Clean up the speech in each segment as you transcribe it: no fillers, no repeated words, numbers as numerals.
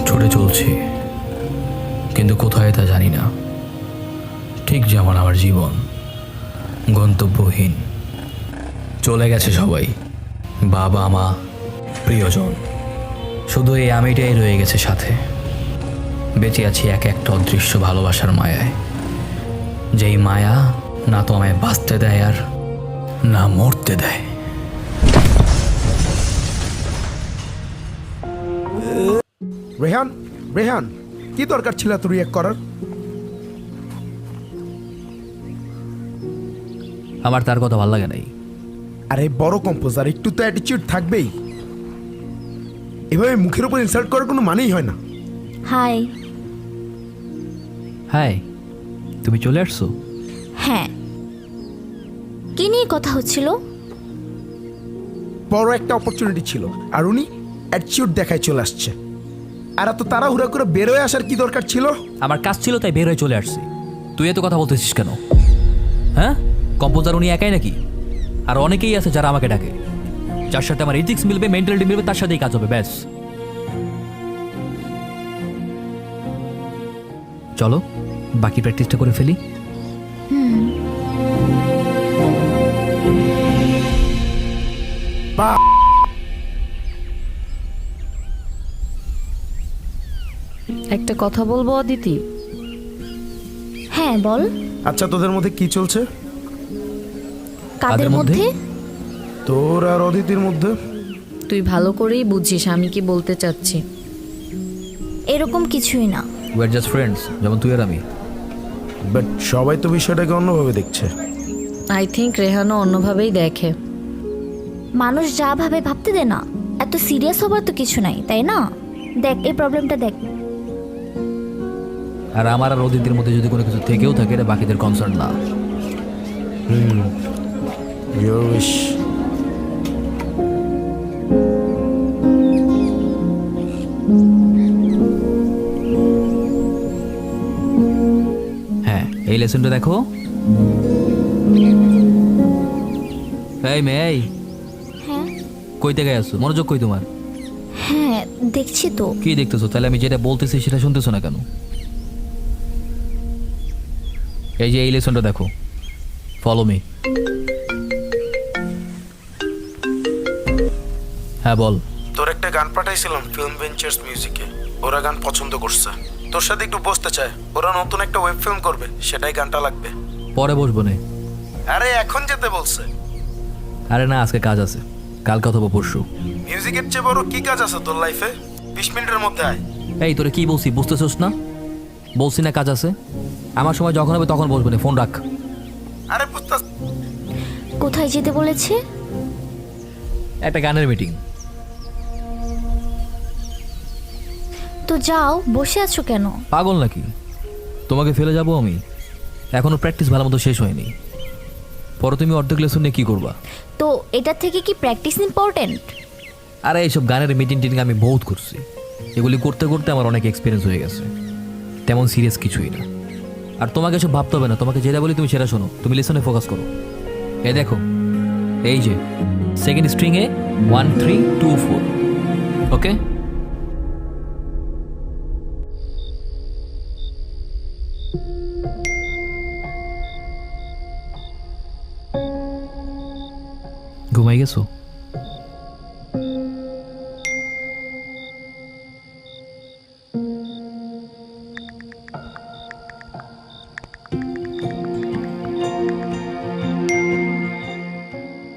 ছুটে চলছি, কিন্তু কোথায় তা জানি না। ঠিক যেমন আমার জীবন, গন্তব্যহীন। চলে গেছে সবাই, বাবা মা, প্রিয়জন। শুধু এই আমিটাই রয়ে গেছে সাথে। বেঁচে আছি এক একটা অদৃশ্য ভালোবাসার মায়ায়, যেই মায়া না তো আমায় বাঁচতে দেয় আর না মরতে দেয়। রেহান, রেহান, কি দরকার ছিল তোর রিঅ্যাক্ট করার? আমার তার কথা ভালো লাগে নাই। আরে বড় কম্পোজার, একটু তো অ্যাটিটিউড থাকবেই। এভাবে মুখের উপর ইনসাল্ট করার কোনো মানেই হয় না। হাই। হাই, তুমি চলে আসছো? হ্যাঁ, কি নিয়ে কথা হচ্ছিল? বড় একটা অপরচুনিটি ছিল, আর উনি অ্যাটিটিউড দেখায় চলে আসছে। আর এত তাড়াহুড়া করে বেরোয় আসার কি দরকার ছিল? আমার কাজ ছিল তাই বের হয়ে চলে আসছি। তুই এত কথা বলতেছিস কেন? হ্যাঁ, কম্পোজার উনি একাই নাকি? আর অনেকেই আছে যারা আমাকে ডাকে, যার সাথে আমার এথিক্স মিলবে, মেন্টালিটি মিলবে, তার সাথেই কাজ হবে, ব্যাস। চলো বাকি প্র্যাকটিসটা করে ফেলি। বা একটা কথা বলবো অদিতি? হ্যাঁ বল। আচ্ছা, তোদের মধ্যে কি চলছে? কাদের মধ্যে? তোর আর অদিতির মধ্যে? তুই ভালো করেই বুঝিস আমি কি বলতে চাচ্ছি। এরকম কিছুই না। উই আর জাস্ট ফ্রেন্ডস, যেমন তুই আর আমি। বাট সবাই তো বিষয়টাকে অন্যভাবে দেখছে। আই থিঙ্ক রেহানও অন্যভাবেই দেখে। মানুষ যা ভাবে ভাবতে দে না, এত সিরিয়াস হবার তো কিছু নাই, তাই না? দেখ এই প্রবলেমটা দেখ। আর আমার আর অদিতির মধ্যে যদি কোনো কিছু থেকেও থাকে, এটা বাকিদের কনসার্ন না। Your wish. হ্যাঁ, এই লেসনটা দেখো। এই মেয়ে, এই হ্যাঁ কই থেকে আসছো? মনোযোগ কই তোমার? হ্যাঁ দেখছি তো। কি দেখতেছো? তাহলে আমি যেটা বলতেছি সেটা শুনতেছো না কেন? এই যে এই লেসনটা দেখো, ফলো মি। হ্যাঁ বল। তোর একটা গান পাঠাইছিলাম ফিল্ম ভেঞ্চার্স মিউজিকে, ওরা গান পছন্দ করছে, তোর সাথে একটু বসতে চায়। ওরা নতুন একটা ওয়েব ফিল্ম করবে, সেটাই গানটা লাগবে। পরে বসবো নে। আরে এখন যেতে বলছে। আরে না, আজকে কাজ আছে, কালকে অথবা পরশু। মিউজিকের চেয়ে বড় কি কাজ আছে তোর লাইফে? 20 মিনিটের মধ্যে আয়। এই তোরে কি বলছি, বুঝতেছোস না? বলছি না কাজ আছে। আমার সময় যখন হবে তখন বসবো না, ফোন রাখ। আরে বুঝতে কোথায় যেতে বলেছে? একটা গানের মিটিং। তো যাও, বসে আছো কেন? পাগল নাকি? তোমাকে ফেলে যাবো আমি? এখনো প্র্যাকটিস ভালো মতো শেষ হয়নি। পরে তুমি অর্ধেক লেসন নিয়ে কি করবা? তো এটা থেকে কি প্র্যাকটিস ইম্পর্টেন্ট? আরে এইসব গানের মিটিং টিটিং আমি বহুত করছি, এগুলি করতে করতে আমার অনেক এক্সপিরিয়েন্স হয়ে গেছে। তেমন সিরিয়াস কিছুই না। আর তোমাকে সব ভাবতে হবে না, তোমাকে যেটা বলি তুমি সেটা শোনো, তুমি লেসনে ফোকাস করো। এই দেখো, এই যে সেকেন্ড স্ট্রিংয়ে 1 3 2 4, ওকে? ঘুমাই গেছো?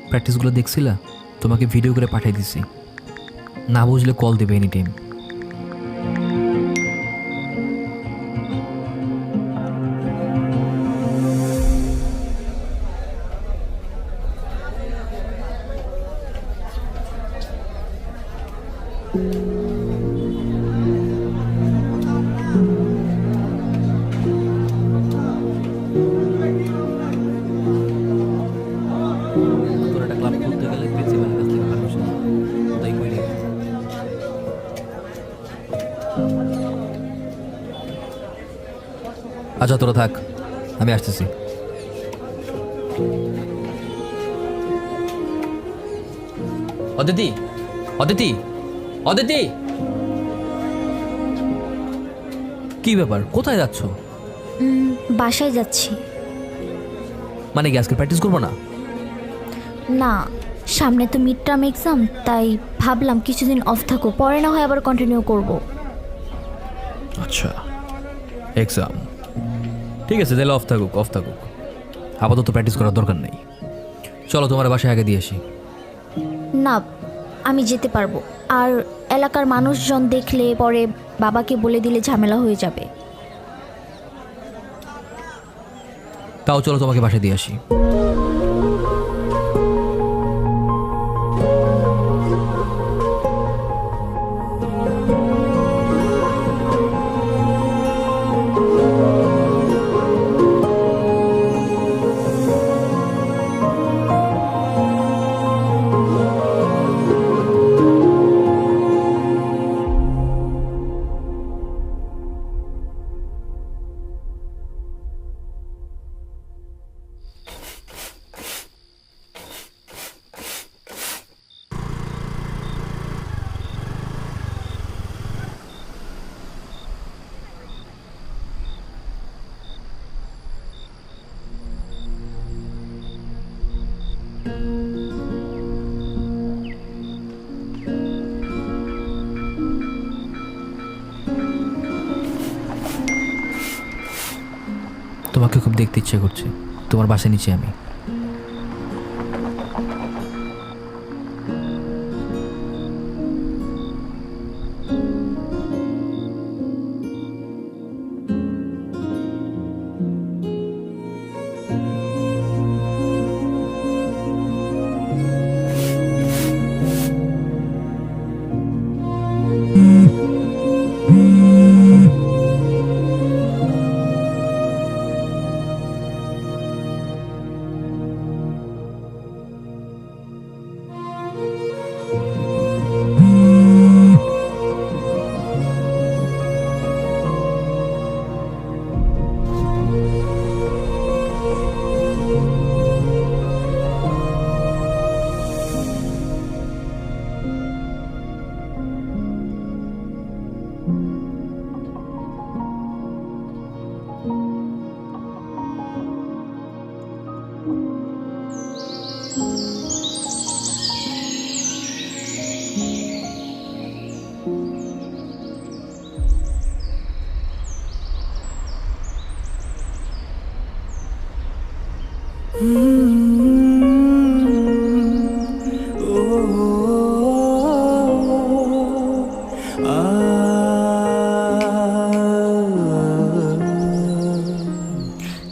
প্র্যাকটিসগুলো দেখছিলা? তোমাকে ভিডিও করে পাঠিয়ে দিছি, না বুঝলে কল দেবে এনি টাইম। তোর একটা ক্লাব খুলতে গেলে প্রিন্সিপালের কাছ থেকে পারমিশন, তাই কই রে? আচ্ছা তোরা থাক, আমি আসতেছি। অদিতি, অদিতি, অদিতি, কি ব্যাপার? কোথায় যাচ্ছ? বাসায় যাচ্ছি। মানে কি আজকে প্র্যাকটিস করবো না? না, সামনে তো মিড টার্ম এক্সাম, তাই ভাবলাম কিছুদিন অফ থাকো, পরে না হয় আবার কন্টিনিউ করব। আচ্ছা, এক্সাম, ঠিক আছে, তাহলে অফ থাকুক, অফ থাকুক। আপাতত প্র্যাকটিস করার দরকার নেই। চলো তোমার বাসায় আগে দিয়ে আসি। না, আমি যেতে পারবো। আর এলাকার মানুষজন দেখলে পরে বাবাকে বলে দিলে ঝামেলা হয়ে যাবে। তাও চলো তোমাকে বাসায় দিয়ে আসি। তোমাকে খুব দেখতে ইচ্ছে করছে। তোমার বাসায় নিচে আমি।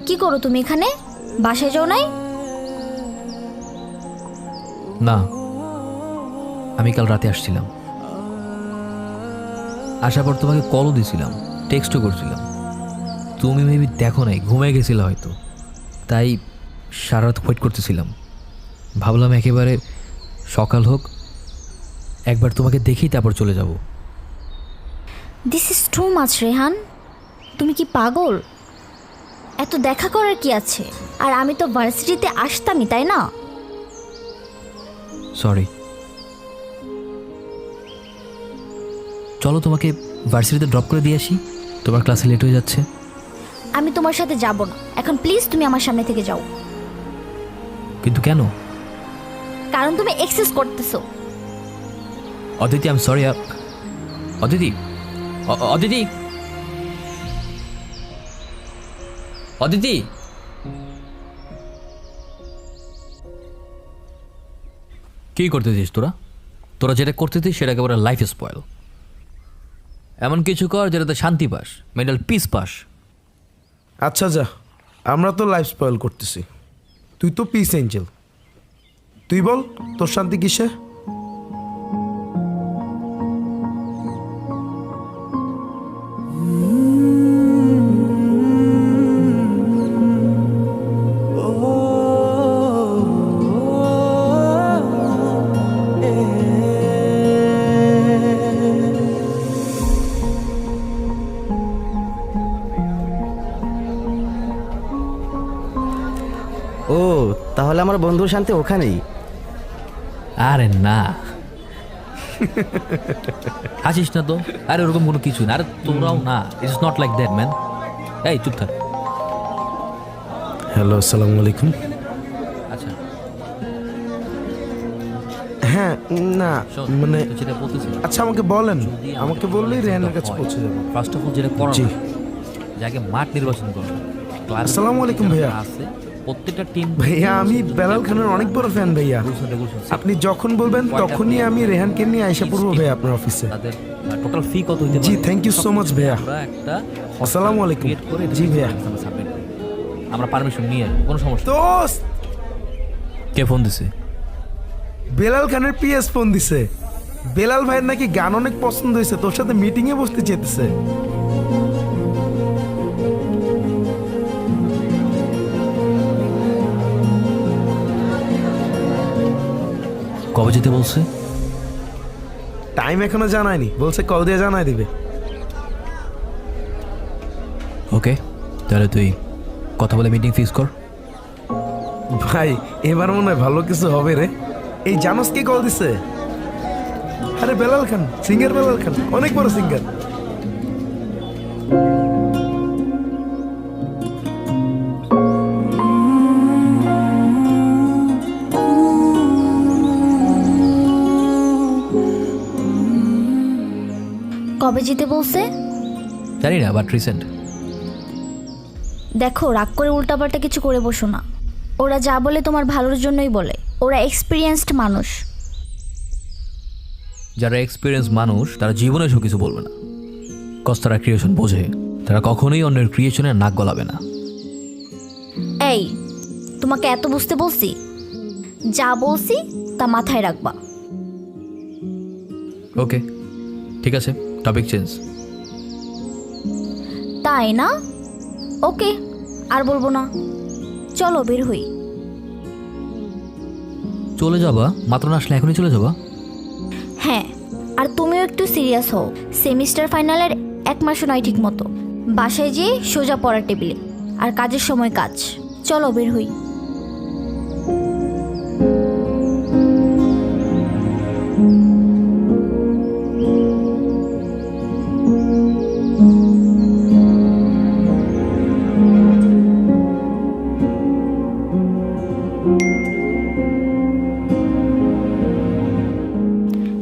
কি করো তুমি এখানে? বাসায় যাও নাই? না, আমি কাল রাতে আসছিলাম। আসার পর তোমাকে কলও দিছিলাম, টেক্সটও করছিলাম। তুমি মেবি দেখো নাই, ঘুমিয়ে গেছিলে হয়তো। তাই সারা রাত ওয়েট করতেছিলাম। ভাবলাম একেবারে সকাল হোক, একবার তোমাকে দেখেই তারপর চলে যাব। This is too much Rehan. তুমি কি পাগল? এত দেখা করার কি আছে? আর আমি তো ভার্সিটিতে আসতামই, তাই না? সরি। চলো তোমাকে ভার্সিটিতে ড্রপ করে দিয়ে আসি, তোমার ক্লাসে লেট হয়ে যাচ্ছে। আমি তোমার সাথে যাব না এখন, প্লিজ তুমি আমার সামনে থেকে যাও। কিন্তু কেন? কারণ তুমি এক্সেস করতেছো। Aditi, I am sorry. Aditi, Aditi, Aditi, কি করতেছিস তোরা? তোরা যেটা করতেছিস সেটা একেবারে লাইফ স্পয়েল। এমন কিছু কর যেটাতে শান্তি পাস, মেন্টাল পিস পাস। আচ্ছা যা, আমরা তো লাইফ স্পয়েল করতেছি, তুই তো পিস এঞ্জেল। তুই বল, তোর শান্তি কিসে? ও তাহলে আমার বন্ধুর শান্তি ওখানেই। আরে না, হাসিস না তো। আরে ওরকম কোনো কিছু না। আরে তোরাও না, it's not like that man. এই চুপ থাক। হ্যালো, আসসালামু আলাইকুম। আচ্ছা হ্যাঁ, না শোন, মানে তো যেটা বলতেছি, আচ্ছা আমাকে বলেন, আমাকে বললেই রেহানের কাছে পৌঁছে যাবে। ফার্স্ট অফ অল যেটা করার জি। যাকে মাঠ নির্বাচন করো। আসসালামু আলাইকুম ভাইয়া। আছে প্রত্যেকটা টিম। ভাইয়া আমি বেলাল খানের অনেক বড় ফ্যান ভাইয়া। আপনি যখন বলবেন তখনই আমি রেহানকে নিয়ে আইসা পড়বো ভাইয়া আপনার অফিসে। তাদের টোটাল ফি কত হইতে পারে? জি, thank you so much ভাইয়া। আমরা একটা আসসালামু আলাইকুম। ক্রিয়েট করে জি ভাইয়া। সাবমিট করি। আমরা পারমিশন নিয়ে কোনো সমস্যা নেই। দোস্ত, কে ফোন দিছে? বেলাল খানের পিএস ফোন দিছে। বেলাল ভাইয়ের নাকি গান অনেক পছন্দ হয়েছে, তোর সাথে মিটিং এ বসতে চেয়েছে। কবে যেতে বলছে? টাইম এখনো জানায়নি, বলছে কল দিয়ে জানাই দিবে। ওকে, তাহলে তুই কথা বলে মিটিং ফিক্স কর। ভাই এবার মনে হয় ভালো কিছু হবে রে। এই জানোস কে কল দিছে? আরে বেলাল খান, সিঙ্গার বেলাল খান, অনেক বড় সিঙ্গার। কবে যেতে বলছে? জানি না, বাট রিসেন্ট। দেখো, রাগ করে উল্টাপাল্টা কিছু করে বসো না। ওরা যা বলে তোমার ভালোর জন্যই বলে। ওরা এক্সপিরিয়েন্সড মানুষ। যারা এক্সপিরিয়েন্স মানুষ তারা জীবনে সব কিছু বলবে না, কজ তারা ক্রিয়েশন বোঝে। তারা কখনোই অন্যের ক্রিয়েশনের নাক গলাবে না। এই, তোমাকে এত বুঝতে বলছি? যা বলছি তা মাথায় রাখবা। ওকে ঠিক আছে, টপিক চেঞ্জ। তাই না? ওকে, আর বলবো না। চলো বের হই। চলে যাবা? মাত্র না আসলে এখনই চলে যাবা? হ্যাঁ, আর তুমিও একটু সিরিয়াস হও। সেমিস্টার ফাইনালের 1 মাসও নয় ঠিক মতো। বাসায় যেয়ে সোজা পড়ার টেবিলে, আর কাজের সময় কাজ। চলো বের হই।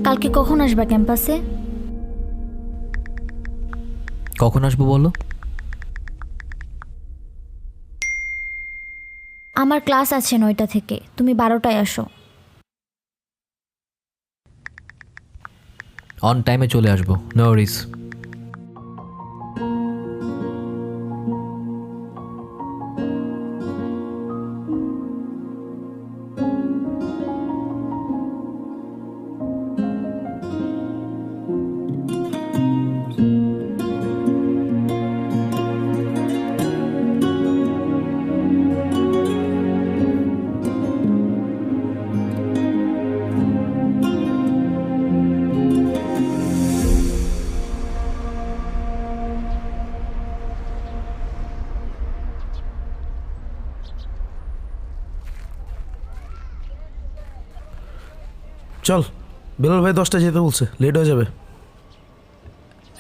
কালকে কখন আসবা ক্যাম্পাসে? কখন আসবো বলো? আমার ক্লাস আছে 9টা থেকে, তুমি 12টায় আসো। অন টাইমে চলে আসবো, নো ওয়ারিস। চল, বেলাল ভাই 10টা যেতে বলছে, লেট হয়ে যাবে।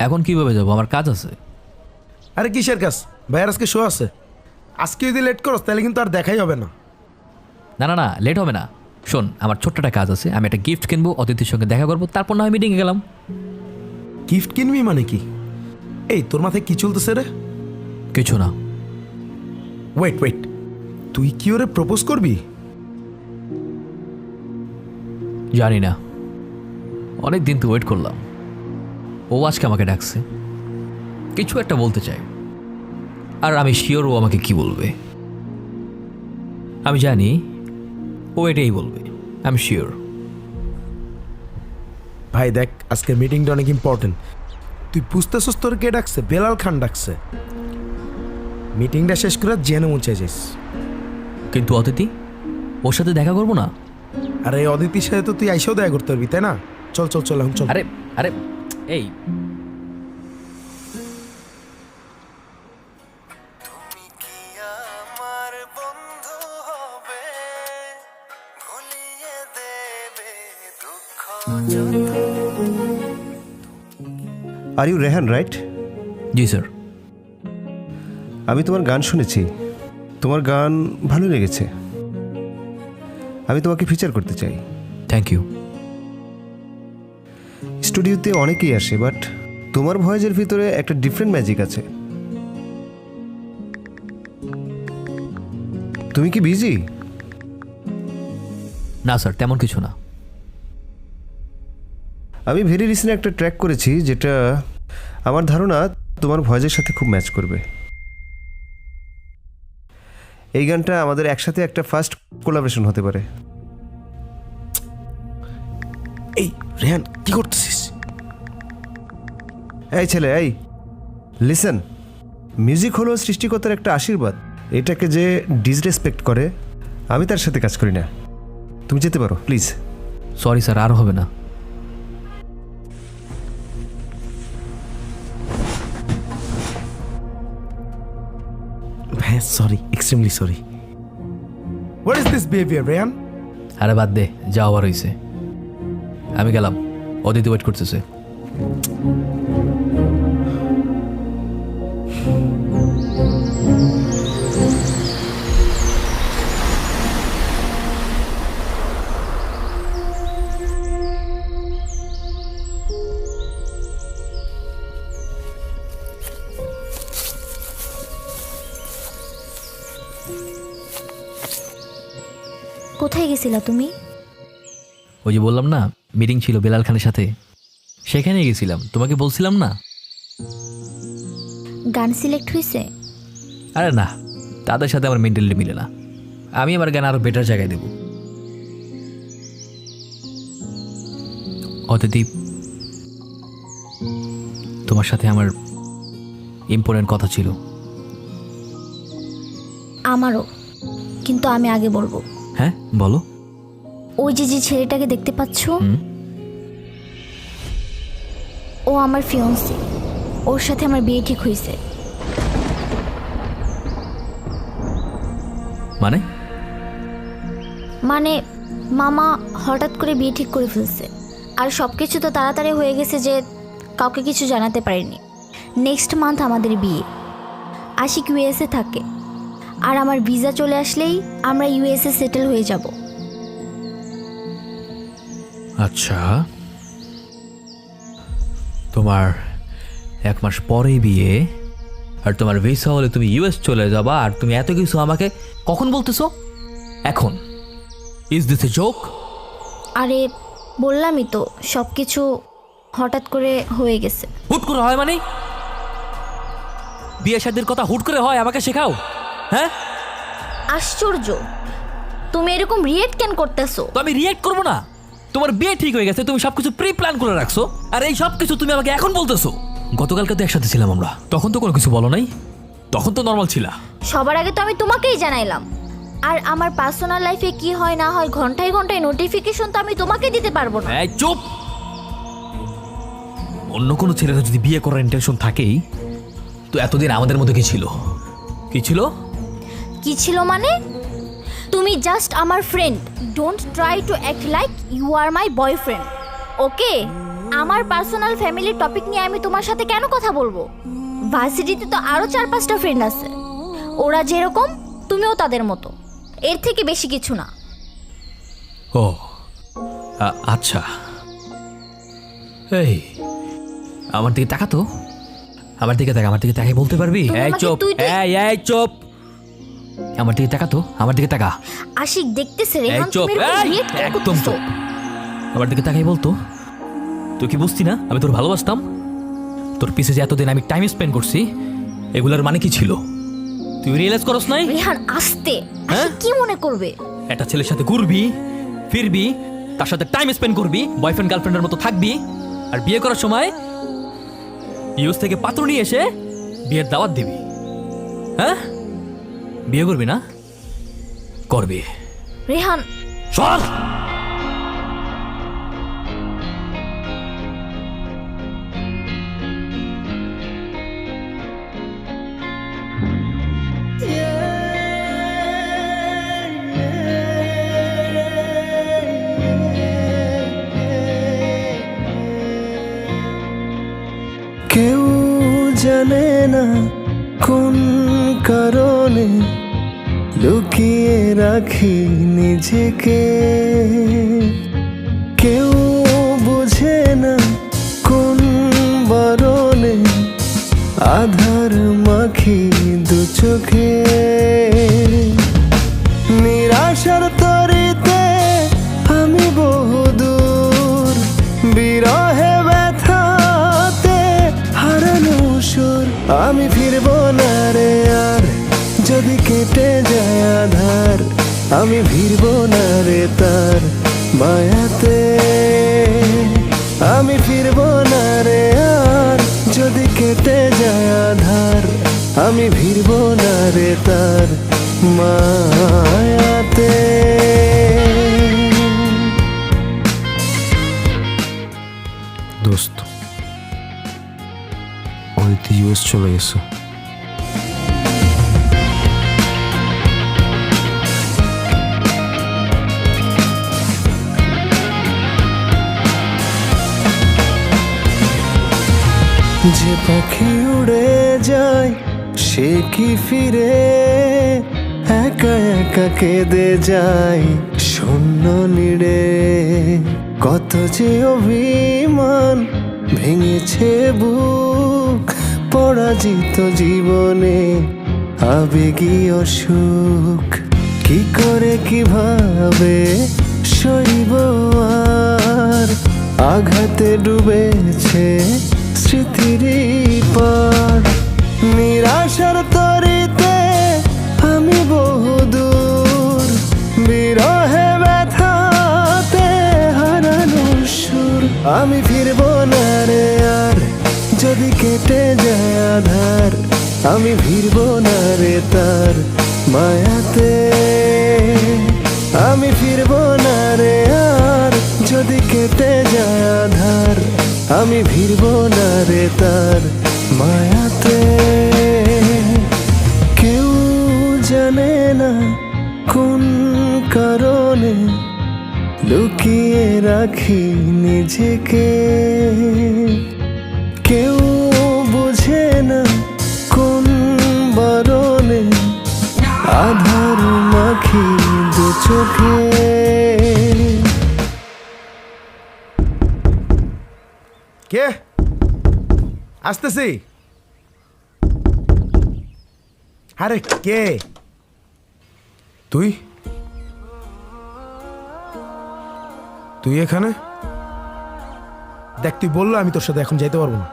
এখন কিভাবে যাবো? আমার কাজ আছে। আরে কিসের কাজ? ভাইয়ের আজকে শো আছে। আজকে যদি লেট করো তাহলে কিন্তু আর দেখাই হবে না। না না না, লেট হবে না। শোন, আমার ছোট্ট একটা কাজ আছে। আমি একটা গিফট কিনবো, অতিথির সঙ্গে দেখা করবো, তারপর না হয় মিটিংয়ে গেলাম। গিফট কিনবি মানে কি? এই তোর মাথায় কি চলতেছে রে? কিছু না। ওয়েট ওয়েট, তুই কি ওরে প্রপোজ করবি? জানি না, অনেক দিন তো ওয়েট করলাম। ও আজকে আমাকে ডাকছে, কিছু একটা বলতে চাই, আর আমি শিওর ও আমাকে কি বলবে। আমি জানি ও এটাই বলবে, আমি শিওর। ভাই দেখ, আজকের মিটিংটা অনেক ইম্পর্টেন্ট। তুই বুঝতেছিস তোর কে ডাকছে? বেলাল খান ডাকছে। মিটিংটা শেষ করে জেনে মুছে যাইস। কিন্তু অতিথি, ওর সাথে দেখা করবো না? আর এই অদিতির সাথে তো তুই আইসাও দেখা করতে পারবি, তাই না? চল চল চল এখন চল। আরে আরে এই তুমি কি আমার বন্ধু হবে? Are you Rehan, right? জি স্যার। আমি তোমার গান শুনেছি, তোমার গান ভালো লেগেছে। আমি তোমাকে ফিচার করতে চাই। Thank you. স্টুডিওতে অনেকেই আসে, বাট তোমার ভয়েসের ভিতরে একটা ডিফারেন্ট ম্যাজিক আছে। তুমি কি বিজি? না স্যার, তেমন কিছু না। আমি ভেরি রিসেন্ট একটা ট্র্যাক করেছি যেটা আমার ধারণা তোমার ভয়েসের সাথে খুব ম্যাচ করবে। এই গানটা আমাদের একসাথে একটা ফার্স্ট কোলাবোরেশন হতে পারে। এই রেহান, কি করতেছিস? এই ছেলে, এই লিসেন, মিউজিক হলো সৃষ্টিকর্তার একটা আশীর্বাদ। এটাকে যে ডিসরেসপেক্ট করে, আমি তার সাথে কাজ করি না। তুমি যেতে পারো প্লিজ। সরি স্যার, আর হবে না। হ্যাঁ sorry, extremely sorry. What is this behaviour Rehan? আরে বাদ দে, যা হওয়ার হয়েছে। আমি গেলাম, অদিতি ওয়েট করতেছে। কোথায় গেছিলা তুমি? ওই যে বললাম না, মিটিং ছিল বেলাল খানের সাথে, সেখানে গেছিলাম। তোমাকে বলছিলাম না? গান সিলেক্ট হয়েছে? আরে না, তাদের সাথে আমার মেন্টালিটি মিলে না। আমি আমার গান আরো বেটার জায়গায় দেব। অদিতি, তোমার সাথে আমার ইম্পর্টেন্ট কথা ছিল। আমারও, কিন্তু আমি আগে বলবো। হ্যাঁ বলো। ওই যে যে ছেলেটাকে দেখতে পাচ্ছ, ও আমার ফিয়ন্সি। ওর সাথে আমার বিয়ে ঠিক হয়েছে। মানে? মানে মামা হঠাৎ করে বিয়ে ঠিক করে ফেলছে, আর সব কিছু তো তাড়াতাড়ি হয়ে গেছে যে কাউকে কিছু জানাতে পারিনি। নেক্সট মান্থ আমাদের বিয়ে। আশিক ইউএসএ থাকে, আর আমার ভিসা চলে আসলেই আমরা ইউএসএ সেটেল হয়ে যাব। আচ্ছা, তোমার 1 মাস পরেই বিয়ে, আর তোমার ভিসা হলে তুমি ইউএস চলে যাবা, আর তুমি এত কিছু আমাকে কখন বলতেছো? এখন? Is this a joke? আরে বললামই তো, সব কিছু হঠাৎ করে হয়ে গেছে। হুট করে হয় মানে? বিয়ে শাদীর কথা হুট করে হয়? আমাকে শেখাও। হ্যাঁ, আশ্চর্য, তুমি এরকম রিয়েক্ট কেন করতেছো? তো আমি রিয়েক্ট করবো না? তোমার বিয়ে ঠিক হয়ে গেছে, তুমি সবকিছু প্রি প্ল্যান করে রাখছো, আর এই সব কিছু তুমি আমাকে এখন বলতেছো? গতকালকে তো একসাথে ছিলাম আমরা, তখন তো কোনো কিছু বলো নাই, তখন তো নর্মাল ছিল। সবার আগে তো আমি তোমাকেই জানাইলাম, আর আমার পার্সোনাল লাইফে কি হয় না হয় ঘন্টায় ঘন্টায় নোটিফিকেশন তো আমি তোমাকে দিতে পারবো না। এই চুপ! অন্য কোনো ছেলেরা যদি বিয়ে করার ইন্টেনশন থাকেই, তো এতদিন আমাদের মধ্যে কি ছিল? কি ছিল? কি ছিল মানে? তুমি জাস্ট আমার friend. Don't try to act like you are my boyfriend, okay? আমার পার্সোনাল ফ্যামিলির টপিক নিয়ে আমি তোমার সাথে কেন কথা বলবো? ভার্সিটিতে তো আরও 4-5টা ফ্রেন্ড আছে, ওরা যেরকম তুমিও তাদের মতো, এর থেকে বেশি কিছু না। ও আচ্ছা। এই আমার দিকে তাকা তো, আমার দিকে তাকা, আমার দিকে তাকাই বলতে পারবি? তুমি এই আমাকে চুপ, এই চুপ! আমার দিকে তাকা তো, আমার দিকে তাকা। আশিক দেখতেছে এই রেহান, চুপ, তুমি এরকম এই, react কেন একদম করতেছো? চুপ! আমার দিকে তাকাই বলতো। তুই কি বুঝতি না আমি তোর ভালোবাসতাম? তোর পিছে যে এতদিন আমি টাইম স্পেন্ড করছি, এগুলোর মানে কি ছিল তুই রিয়েলাইজ করস নাই? রেহান আস্তে, হ্যাঁ? আশিক কি মনে করবে? একটা ছেলের সাথে ঘুরবি, ফিরবি, তার সাথে টাইম স্পেন্ড করবি, বয়ফ্রেন্ড গার্লফ্রেন্ডের মতো থাকবি, আর বিয়ে করার সময় ইউএস থেকে পাত্র নিয়ে এসে বিয়ের দাওয়াত দিবি। হ্যাঁ, বিয়ে করবি না? করবি। রেহান সর! লুকিয়ে রাখি নিজেকে। কেউ বুঝে না কোন বারণে আধার মাখি দু চোখে। নিরাশার তরিতে আমি বহুদূর, বিরহে ব্যথাতে হারানো সুর। আমি ফিরবো না রে আর যদি কেটে যায় আধার, আমি ফিরবো না রে তার মায়াতে। আমি ফিরবো না রে আর যদি কেটে যায় আধার, আমি ফিরবো না রে তার মায়াতে। দোস্ত, অদিতি ইউএস চলে গেছে। যে পাখি উড়ে যায় সে কি ফিরে, একা একা কেঁদে যায় শূন্য নিড়ে। কত যে অভিমান ভেঙেছে বুক, পরাজিত জীবনে আবেগীয় সুখ। কি করে কিভাবে সইব আর, আঘাতে ডুবেছে স্মৃতির পার। নিরাশার তরিতে আমি বহুদূর, বিরহে ব্যথাতে হারানো সুর। আমি ফিরবো না রে আর যদি কেটে যায় আধার, আমি ফিরবো না রে তার মায়াতে। আমি ফিরবো না রে আর যদি কেটে যায় আধার, আমি ফিরবো না রে তার মায়াতে। কেউ জানে না কোন কারণে লুকিয়ে রাখি নিজেকে। কেউ বুঝে না কোন বারণে আধার মাখি দু চোখে। কে আসতেছি? আরে কে তুই? তুই এখানে? দেখ, তুই বললো আমি তোর সাথে এখন যাইতে পারবো না।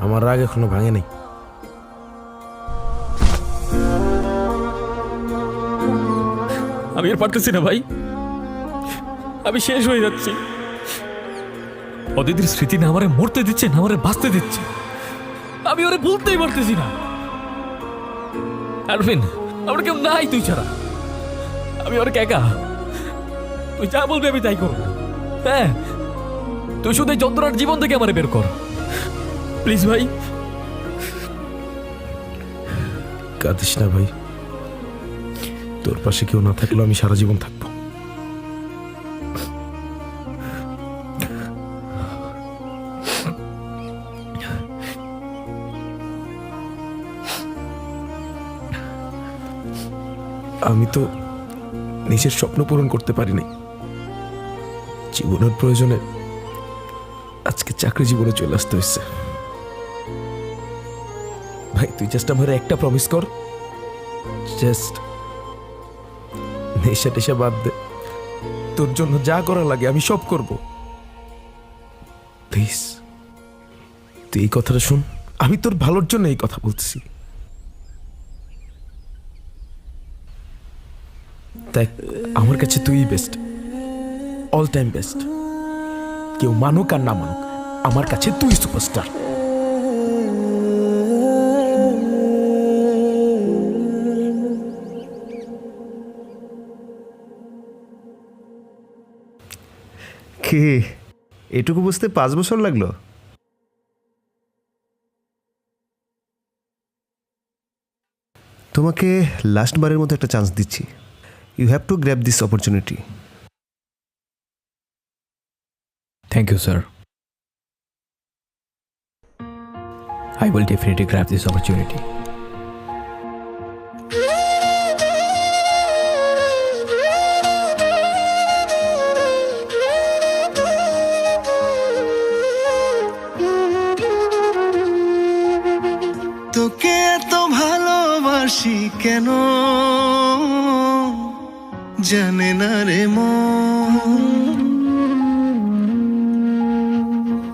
আমার রাগ এখনো ভাঙে নাই। আমি আর পারতেছি না ভাই, আমি শেষ হয়ে যাচ্ছি। অদিতির স্মৃতি না আমারে মরতে দিচ্ছে না আমারে বাঁচতে দিচ্ছে, আমি ওরে বলতেই পারতেছি না। আরফিন, আমার কেউ নাই তুই ছাড়া, আমি ওর একা। তুই যা বলবি আমি তাই করবো। হ্যাঁ, তুই শুধু এই যন্ত্রণার জীবন থেকে আমারে বের কর প্লিজ ভাই। কাঁদিস না ভাই, তোর পাশে কেউ না থাকলেও আমি সারা জীবন থাকবো। আমি তো নিজের স্বপ্ন পূরণ করতে পারিনি। জীবনের প্রয়োজনে আজকে চাকরি জীবনে চলে আসতে হয়েছে। ভাই, তুই জাস্ট আমার একটা প্রমিস কর, জাস্ট নেশা টেশা বাদ দে। তোর জন্য যা করা লাগে আমি সব করব। প্লিজ, তুই এই কথাটা শুন, আমি তোর ভালোর জন্য এই কথা বলতেছি। দেখ, আমার কাছে তুই বেস্ট, অল টাইম বেস্ট। কেউ মানুক আর না মানুক, আমার কাছে তুই সুপারস্টার। কি এটুকু বুঝতে 5 বছর লাগলো? তোমাকে লাস্ট বারের মতো একটা চান্স দিচ্ছি। You have to grab this opportunity. Thank you, sir. I will definitely grab this opportunity. তোকে এত ভালোবাসি কেন জানে না রে মন,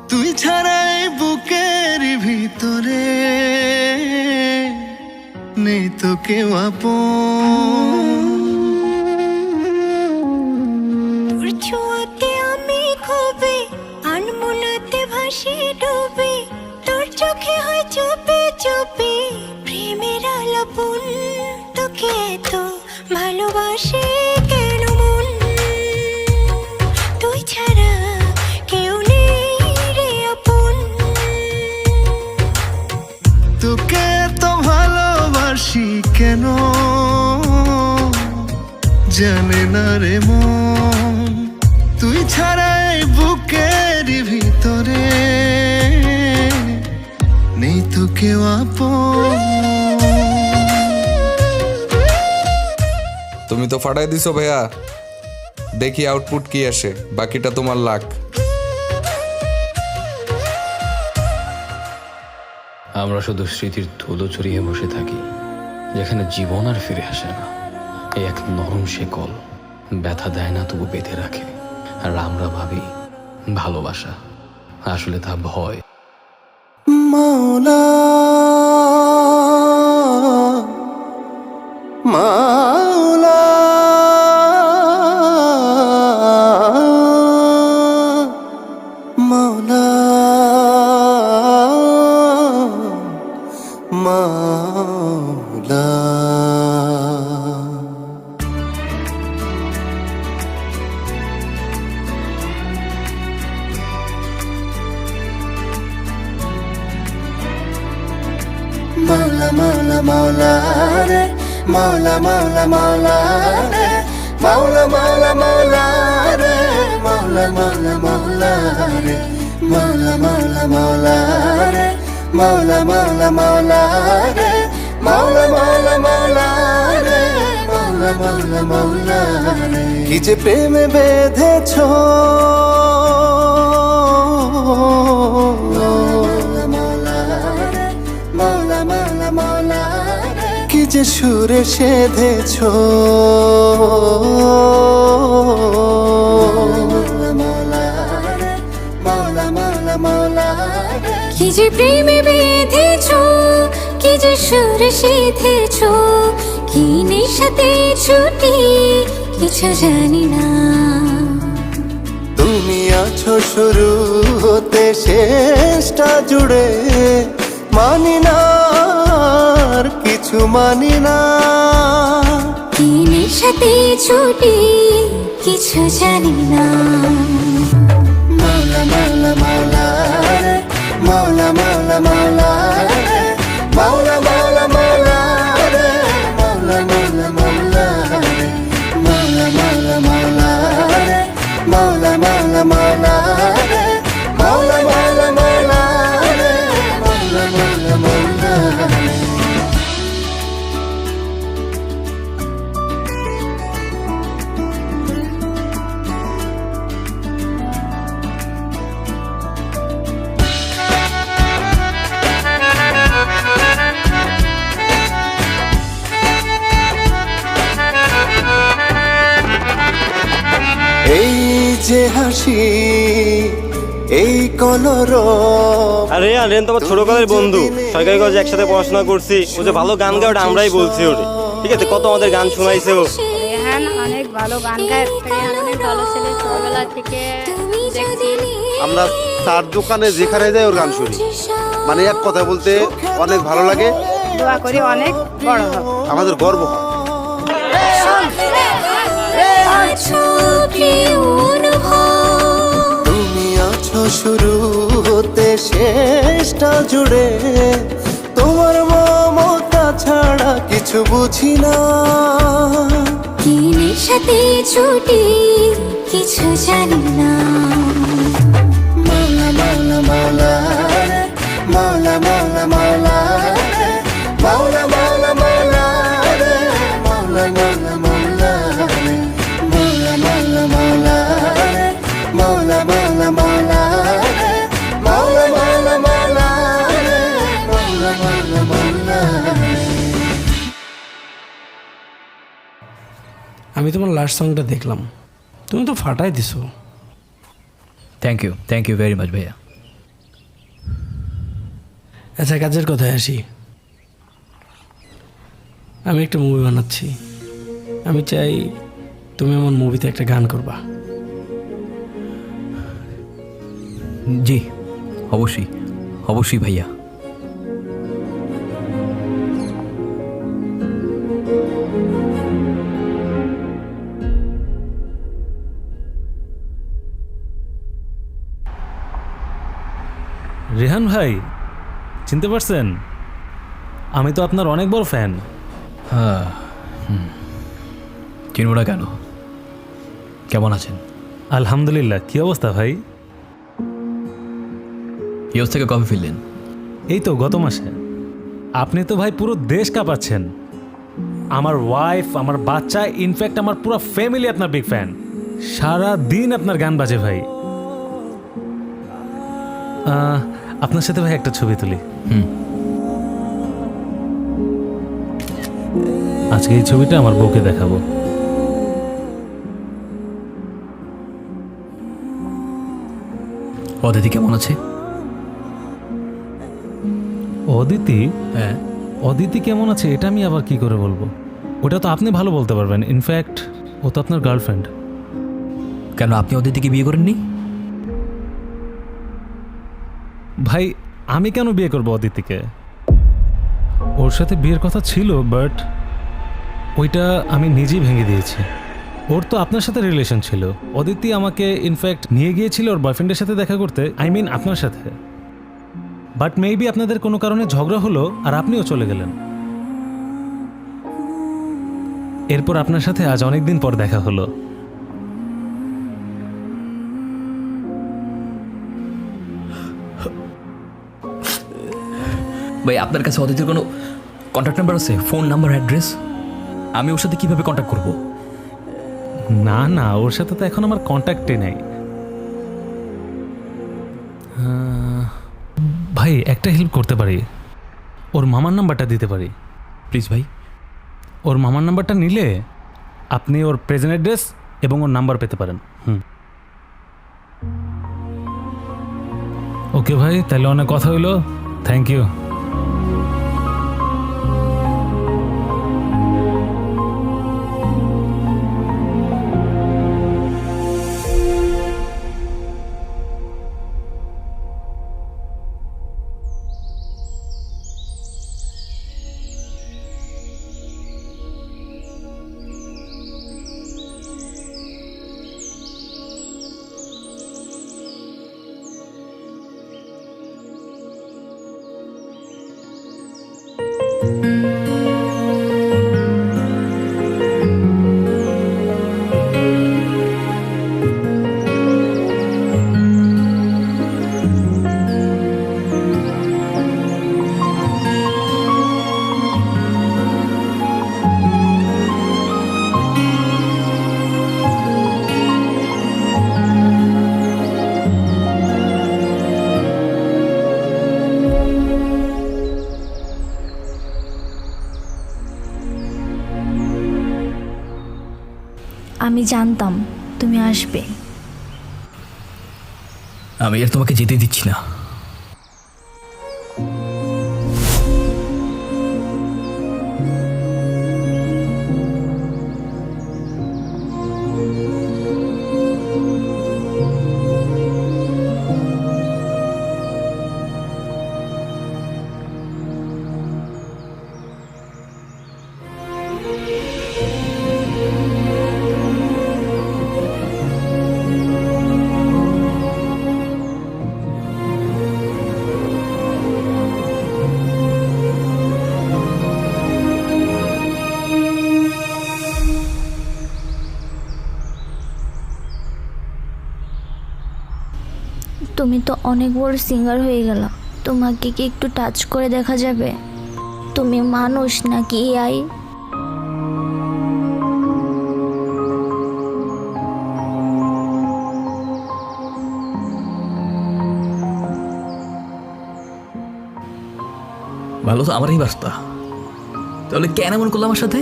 তুই ছাড়া এই বুকের ভিতরে নেই তো কেউ আপন। তোর ছোঁয়াতে আমি খুবই আনমনাতে ভাসি ডুবে, তোর চোখে হয় চুপে চুপে প্রেমের আলাপন। তোকে এত ভালোবাসে কেন মন, তুই ছাড়া কেউ নেই রে আপন। তোকে এত ভালোবাসি কেন জানে না রে মন, তুই ছাড়া এই বুকের ভিতরে নেই তো কেউ আপন। তুমি তো ফাটাই দিছো ভাইয়া, দেখি আউটপুট কি আসে, বাকিটা তোমার লাক। আমরা শুধু স্মৃতির ধুলো চড়িয়ে বসে থাকি, যেখানে জীবন আর ফিরে আসে না। এই এক নরম শেকল ব্যথা দেয় না, তবু বেঁধে রাখে। আর আমরা ভাবি ভালোবাসা, আসলে তা ভয়। মাওলা মাওলা মাওলা মাওলা। Maula maula maula re, maula maula maula re, maula maula maula re, maula maula maula re, maula maula maula re, maula maula maula re, maula maula maula re, maula maula maula re। কি যে প্রেমে বেঁধেছো কি যে সুরে সেধেছ, কি যে প্রেমে বেঁধেছ, কি যে সুরে সেধেছ, কি নেশাতে ছুটি কিছু জানি না। তুমি আছো শুরু হতে শেষটা জুড়ে, মানি না আর কিছু মানি না। কি নেশাতে ছুটি কিছু জানি না। মাওলা মাওলা মাওলা রে, মাওলা মাওলা মাওলা রে, মাওলা মাওলা মাওলা রে, মাওলা মাওলা মাওলা রে, মাওলা মাওলা মাওলা রে, মাওলা মাওলা মাওলা রে, মাওলা মাওলা মাওলা রে, মাওলা মাওলা মাওলা রে। এই যে হাসি, এই কলরব। আরে আরেন তো আমার ছোটকালের বন্ধু, সরকারি কলেজে একসাথে পড়াশোনা করছি। ও যে ভালো গান গায় ওটা আমরাই বলছি ওরে, ঠিক আছে? কত আমাদের গান শোনাইছে ও। রেহান অনেক ভালো গান গায়, রেহান অনেক ভালো ছেলে, ছোটবেলা থেকে দেখছি। আমরা তার দোকানে যেখানে যাই ওর গান শুনি, মানে এক কথা বলতে অনেক ভালো লাগে। দোয়া করি অনেক বড় হবে, আমাদের গর্ব হয়। তুমি আছো শুরু হতে শেষটা জুড়ে, তোমার মমতা ছাড়া কিছু বুঝি না। কি নেশাতে ছুটি কিছু জানি না। মাওলা মাওলা মাওলা রে, মাওলা মাওলা মাওলা রে, মাওলা মাওলা মাওলা রে, মৌলা মৌলা রে মৌলা মৌলা মৌলা রে মৌলা মৌলা মৌলা রে মৌলা মৌলা মৌলা রে মৌলা মৌলা মৌলা রে। আমি তোমার লাস্ট সংটা দেখলাম, তুমি তো ফাটাই দিছো। থ্যাংক ইউ ভেরি মাচ ভাইয়া। আচ্ছা, কাজের কথায় আসি। আমি একটা মুভি বানাচ্ছি, আমি চাই তুমি আমার মুভিতে একটা গান করবা। জি অবশ্যই অবশ্যই ভাইয়া। রেহান ভাই, চিনতে পারছেন? আমি তো আপনার অনেক বড় ফ্যান। হ্যাঁ, চিনব না কেন? কেমন আছেন? আলহামদুলিল্লাহ। কি অবস্থা ভাই? ইউএস থেকে কবে ফিরলেন? এই তো গত মাসে। আপনি তো ভাই পুরো দেশ কাঁপাচ্ছেন। আমার ওয়াইফ, আমার বাচ্চা, ইনফ্যাক্ট আমার পুরো ফ্যামিলি আপনার বিগ ফ্যান। সারা দিন আপনার গান বাজে ভাই। আপনার সাথে ভাই একটা ছবি তুলি। আজকে এই ছবিটা আমার বউকে দেখাবো। অদিতি কেমন আছে? অদিতি? হ্যাঁ। অদিতি কেমন আছে এটা আমি আবার কি করে বলবো? ওটা তো আপনি ভালো বলতে পারবেন। ইনফ্যাক্ট ও তো আপনার গার্লফ্রেন্ড। কেন আপনি অদিতিকে বিয়ে করেননি? ভাই আমি কেন বিয়ে করবো অদিতিকে? ওর সাথে বিয়ের কথা ছিল, বাট ওইটা আমি নিজেই ভেঙে দিয়েছি। ওর তো আপনার সাথে রিলেশন ছিল। অদিতি আমাকে ইনফ্যাক্ট নিয়ে গিয়েছিল ওর বয়ফ্রেন্ডের সাথে দেখা করতে, আই মিন আপনার সাথে। বাট মেবি আপনাদের কোনো কারণে ঝগড়া হলো আর আপনিও চলে গেলেন। এরপর আপনার সাথে আজ অনেকদিন পর দেখা হলো। ভাই আপনার কাছে অদিতির কোনো কন্ট্যাক্ট নাম্বার আছে? Phone number, address? আমি ওর সাথে কিভাবে কন্ট্যাক্ট করব? না না, ওর সাথে তো এখন আমার কন্ট্যাক্টই নেই। ভাই একটা হেল্প করতে পারি, ওর মামার নাম্বারটা দিতে পারি। প্লিজ ভাই। ওর মামার নাম্বারটা নিলে আপনি ওর প্রেজেন্ট অ্যাড্রেস এবং ওর নাম্বার পেতে পারেন। ওকে ভাই, তাহলে অনেক কথা হইলো। Thank you. আমি জানতাম তুমি আসবে। আমি আর তোমাকে যেতে দিচ্ছি না। তুমি তো অনেক বড় সিঙ্গার হয়ে গেল, তোমাকে কি একটু টাচ করে দেখা যাবে? তুমি মানুষ নাকি এআই? ভালো তো আমারই বাস্তা, তাহলে কেন এমন করলো আমার সাথে?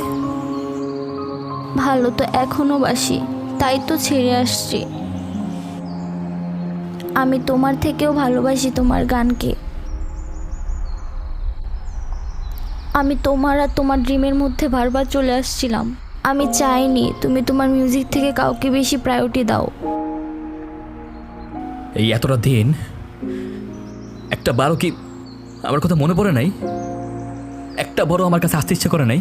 ভালো তো এখনো বাসি, তাই তো ছেড়ে আসছি। আমি তোমার থেকেও ভালোবাসি তোমার গানকে। আমি তোমার আর তোমার ড্রিমের মধ্যে বারবার চলে আসছিলাম। আমি চাইনি তুমি তোমার মিউজিক থেকে কাউকে বেশি প্রায়োরিটি দাও। এই এতটা দিন একটা বারো কি আমার কথা মনে পড়ে নাই? একটা বড় আমার কাছে আসতে ইচ্ছে করে নাই?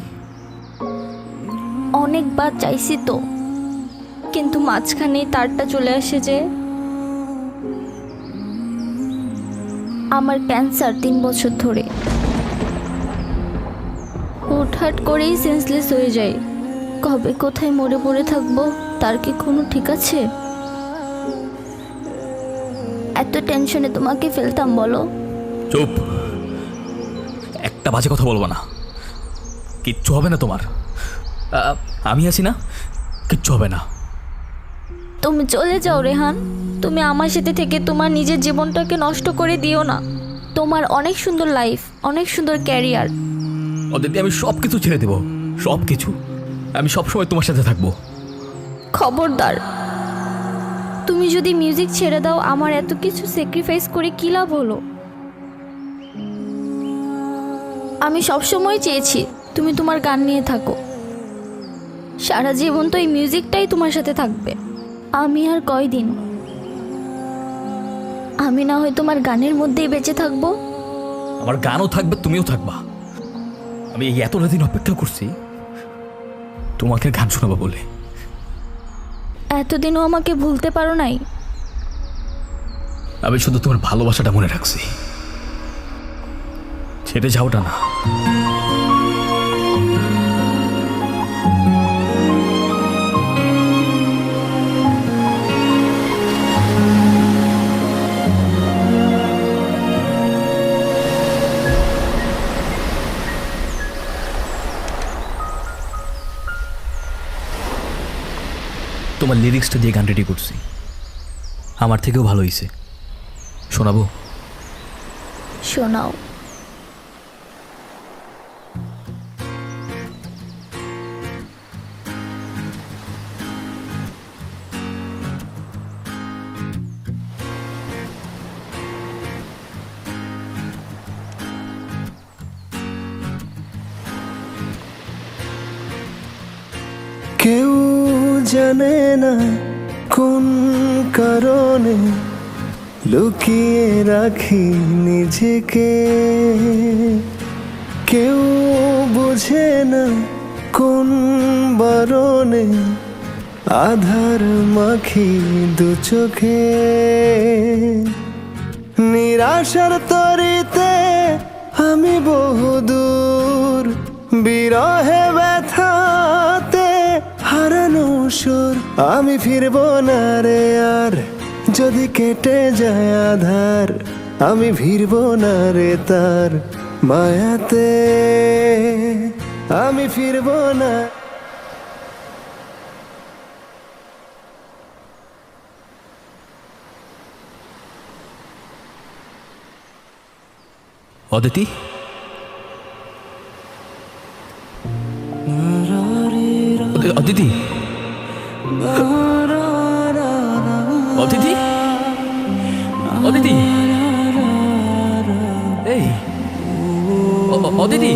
অনেকবার চাইছি তো, কিন্তু মাঝখানে তারটা চলে আসে যে আমার ক্যান্সার 3 বছর ধরে হুটহাট করেই সেন্সলেস হয়ে যায়। কবে কোথায় মরে পড়ে থাকবো তার কি কোনো ঠিক আছে? এত টেনশনে তোমাকে ফেলতাম বলো? চুপ, একটা বাজে কথা বলবো না। কিচ্ছু হবে না তোমার, আমি আছি না, কিচ্ছু হবে না। তুমি চলে যাও রেহান, তুমি আমার সাথে থেকে তোমার নিজের জীবনটাকে নষ্ট করে দিও না। তোমার অনেক সুন্দর লাইফ, অনেক সুন্দর ক্যারিয়ার। অদিতি, আমি সব কিছু ছেড়ে দেবো, সব কিছু। আমি সবসময় তোমার সাথে থাকবো। খবরদার, তুমি যদি মিউজিক ছেড়ে দাও, আমার এত কিছু স্যাক্রিফাইস করে কী লাভ হলো? আমি সবসময় চেয়েছি তুমি তোমার গান নিয়ে থাকো, সারা জীবন তো এই মিউজিকটাই তোমার সাথে থাকবে। আমি আর কয়দিন? আমি না হয় তোমার গানের মধ্যেই বেঁচে থাকবো। আমার গানও থাকবে, তুমিও থাকবা। আমি এই এতটা দিন অপেক্ষা করছি তোমাকে গান শোনাবো বলে। এতদিনও আমাকে ভুলতে পারো নাই? আমি শুধু তোমার ভালোবাসাটা মনে রাখছি, ছেড়ে যাওটা না। তোমার লিরিক্সটা দিয়ে গান রেডি করছি, আমার থেকেও ভালো হয়েছে। শোনাবো? শোনাও। কেউ জানে না কোন কারণে লুকিয়ে রাখি নিজেকে, কেউ বোঝে না কোন বারণে আধার মাখি দু চোখে। নিরাশার তরিতে আমি বহুদূর, বিরহে ব্যথাতে হারানো সুর। আমি ফিরবো না রে আর, যদি কেটে যায় আধার। আমি ফিরবো না রে তার মায়াতে, আমি ফিরবো না। অদিতি, অদিতি, অদিতি, অদিতি, এই অদিতি।